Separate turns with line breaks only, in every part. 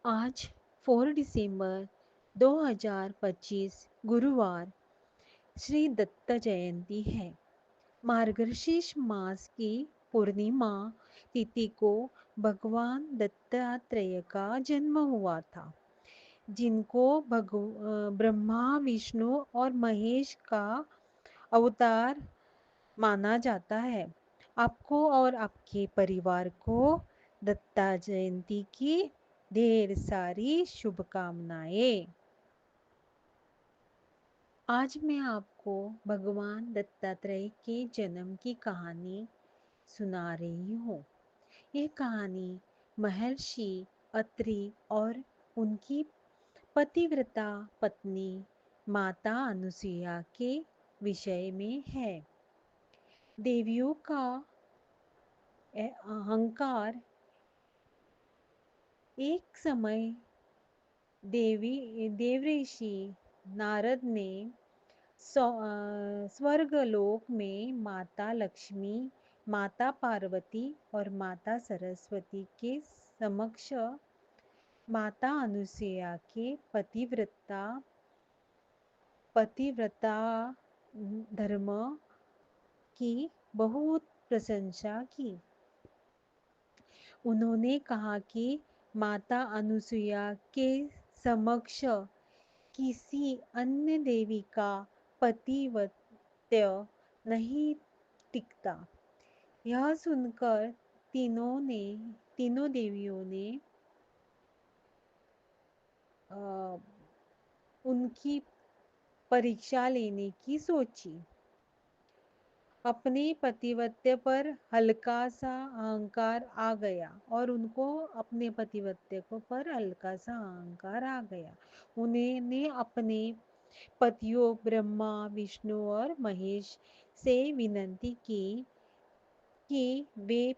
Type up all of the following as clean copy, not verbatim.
आज 4 दिसंबर 2025 गुरुवार श्री दत्त जयंती है। मार्गशीर्ष मास की पूर्णिमा तिथि को भगवान दत्तात्रेय का जन्म हुआ था, जिनको ब्रह्मा विष्णु और महेश का अवतार माना जाता है। आपको और आपके परिवार को दत्ता जयंती की ढेर सारी शुभकामनाएं। आज मैं आपको भगवान दत्तात्रेय के जन्म की कहानी सुना रही हूँ। यह कहानी महर्षि अत्रि और उनकी पतिव्रता पत्नी माता अनुसुईया के विषय में है। देवियों का अहंकार। एक समय देवऋषि नारद ने स्वर्गलोक में माता लक्ष्मी, माता पार्वती और माता सरस्वती के समक्ष माता अनुसुईया के पतिव्रता धर्म की बहुत प्रशंसा की। उन्होंने कहा कि माता अनुसुईया के समक्ष किसी अन्य देवी का पतिव्रत्य नहीं टिकता। यह सुनकर तीनों देवियों ने उनकी परीक्षा लेने की सोची। अपने पतिव्रत्य पर हल्का सा अहंकार आ गया और उनको अपने पतिव्रत्य को पर हल्का सा अहंकार आ गया। उन्होंने अपने पतियों ब्रह्मा विष्णु और महेश से विनती की कि वे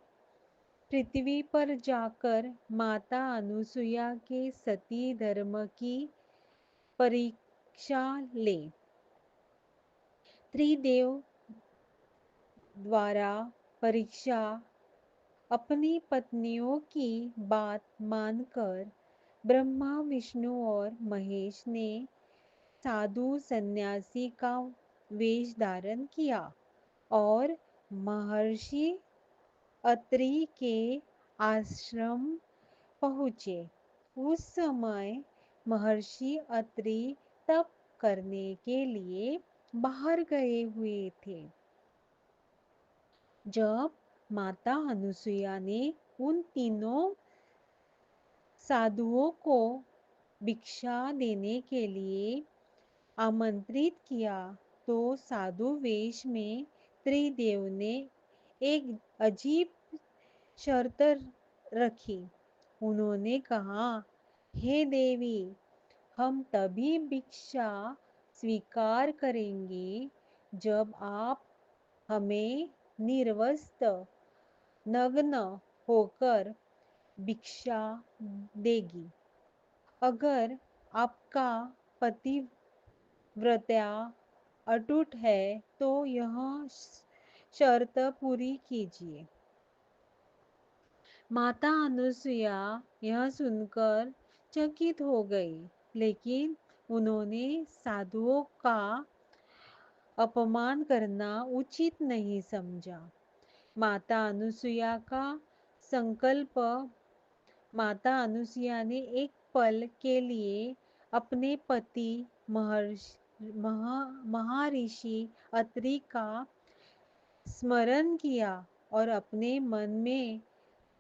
पृथ्वी पर जाकर माता अनुसुईया के सती धर्म की परीक्षा ले। त्रिदेव द्वारा परीक्षा अपनी पत्नियों की बात मानकर ब्रह्मा विष्णु और महेश ने साधु सन्यासी का वेश धारण किया और महर्षि अत्रि के आश्रम पहुँचे। उस समय महर्षि अत्रि तप करने के लिए बाहर गए हुए थे। जब माता अनुसुईया ने उन तीनों साधुओं को भिक्षा देने के लिए आमंत्रित किया, तो साधु वेश में त्रिदेव ने एक अजीब शर्त रखी। उन्होंने कहा, हे देवी, हम तभी भिक्षा स्वीकार करेंगे जब आप हमें निर्वस्त्र नग्न होकर भिक्षा देगी। अगर आपका पतिव्रता अटूट है तो यह शर्त पूरी कीजिए। माता अनुसुईया यह सुनकर चकित हो गई, लेकिन उन्होंने साधुओं का अपमान करना उचित नहीं समझा। माता अनुसुईया का संकल्प। माता अनुसुईया ने एक पल के लिए अपने पति महर्षि अत्रि का स्मरण किया और अपने मन में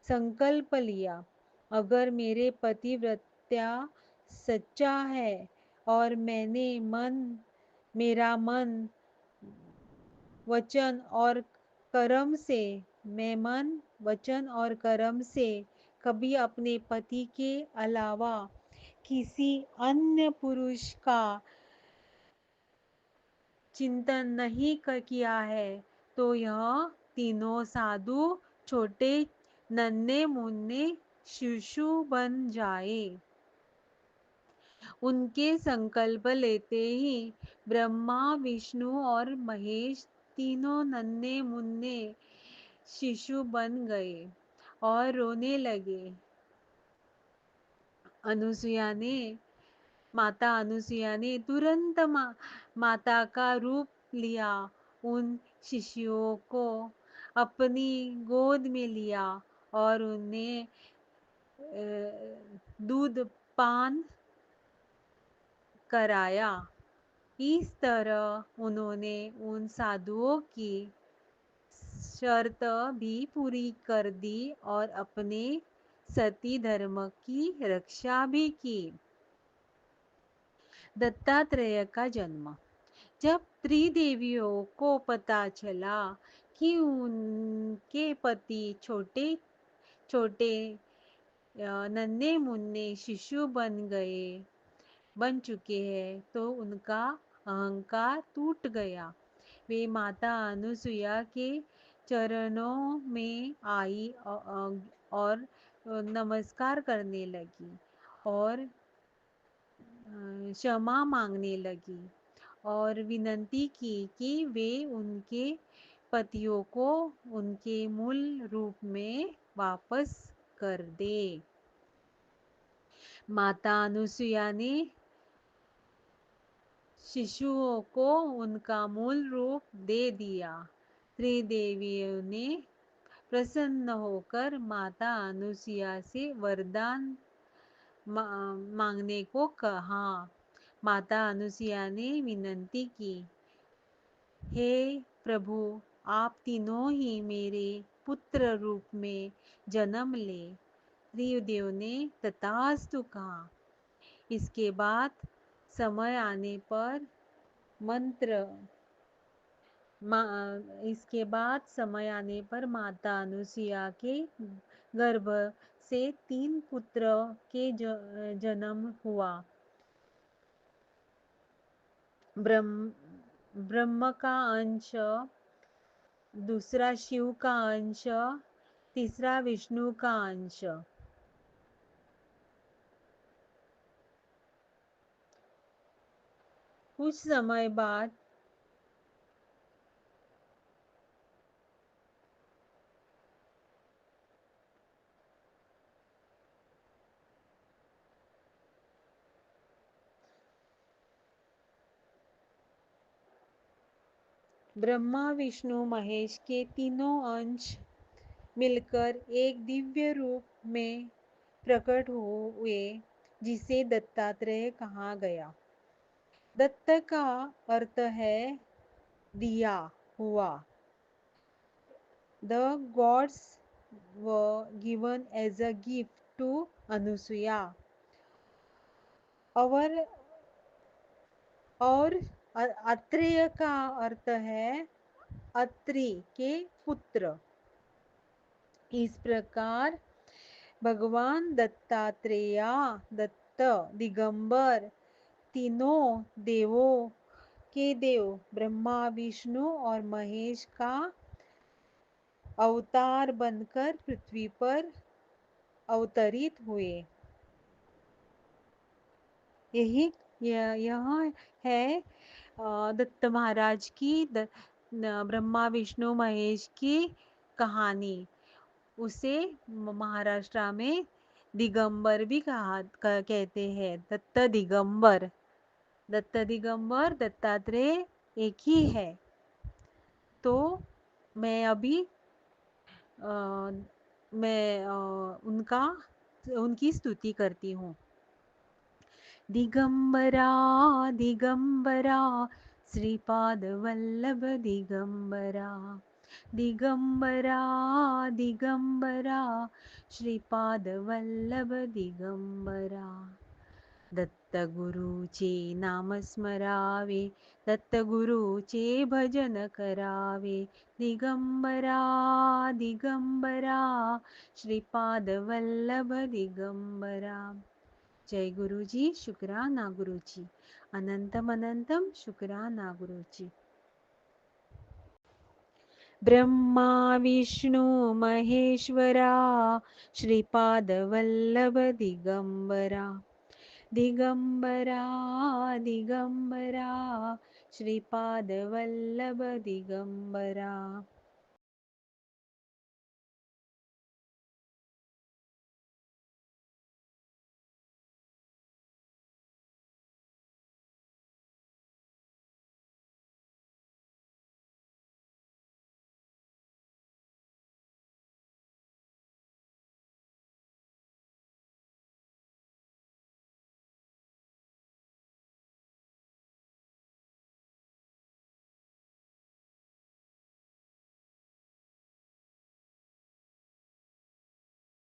संकल्प लिया, अगर मेरे पतिव्रत्या सच्चा है और मेरा मन वचन और कर्म से मैं मन वचन और कर्म से कभी अपने पति के अलावा किसी अन्य पुरुष का चिंतन नहीं किया है, तो यह तीनों साधु छोटे नन्हे मुन्ने शिशु बन जाए। उनके संकल्प लेते ही ब्रह्मा विष्णु और महेश तीनों नन्हे मुन्ने शिशु बन गए और रोने लगे। अनुसुया ने माता अनुसुया ने तुरंत माता का रूप लिया, उन शिशुओं को अपनी गोद में लिया और उन्हें दूध पान कराया। इस तरह उन्होंने उन साधुओं की शर्त भी पूरी कर दी और अपने सती धर्म की रक्षा भी की। दत्तात्रेय का जन्म। जब त्रिदेवियों को पता चला कि उनके पति छोटे छोटे नन्हे मुन्ने शिशु बन चुके हैं, तो उनका अहंकार टूट गया। वे माता अनुसुया के चरणों में आई और नमस्कार करने लगी और क्षमा मांगने लगी और विनती की कि वे उनके पतियों को उनके मूल रूप में वापस कर दे। माता अनुसुया ने शिशुओं को उनका मूल रूप दे दिया। त्रिदेवियों ने प्रसन्न होकर माता अनुसुया से वरदान मांगने को कहा। माता अनुसुया ने विनती की, हे प्रभु, आप तीनों ही मेरे पुत्र रूप में जन्म ले। त्रिदेव ने तथास्तु कहा। इसके बाद समय आने पर मंत्र इसके बाद समय आने पर माता अनुसुया के गर्भ से 3 पुत्र के जन्म हुआ। ब्रह्म का अंश, दूसरा शिव का अंश, तीसरा विष्णु का अंश। कुछ समय बाद ब्रह्मा विष्णु महेश के तीनों अंश मिलकर एक दिव्य रूप में प्रकट हुए, जिसे दत्तात्रेय कहा गया। दत्त का अर्थ है दिया हुआ। The gods were given as a gift to Anusuya. और अत्रेय का अर्थ है अत्रि के पुत्र। इस प्रकार भगवान दत्तात्रेय, दत्त, दिगंबर तीनों देवों के देव ब्रह्मा विष्णु और महेश का अवतार बनकर पृथ्वी पर अवतरित हुए। यह है दत्त महाराज की ब्रह्मा विष्णु महेश की कहानी। उसे महाराष्ट्र में दिगंबर भी कहते हैं। दत्त दिगंबर दत्तात्रेय एक ही है। तो मैं अभी उनकी स्तुति करती हूँ। दिगंबरा दिगंबरा श्रीपाद वल्लभ दिगंबरा, दिगंबरा दिगंबरा श्रीपाद वल्लभ दिगंबरा। दत्तगुरूचे नाम स्मरावे, दत्तगुरूचे भजन करावे। दिगंबरा दिगंबरा श्रीपाद वल्लभ दिगंबरा। जय गुरुजी, शुक्राना गुरुजी, अनंतम अनंतम शुक्राना गुरुजी। ब्रह्मा विष्णु महेश्वरा श्रीपाद वल्लभ दिगंबरा, दिगंबरा दिगंबरा श्रीपाद वल्लभ दिगंबरा।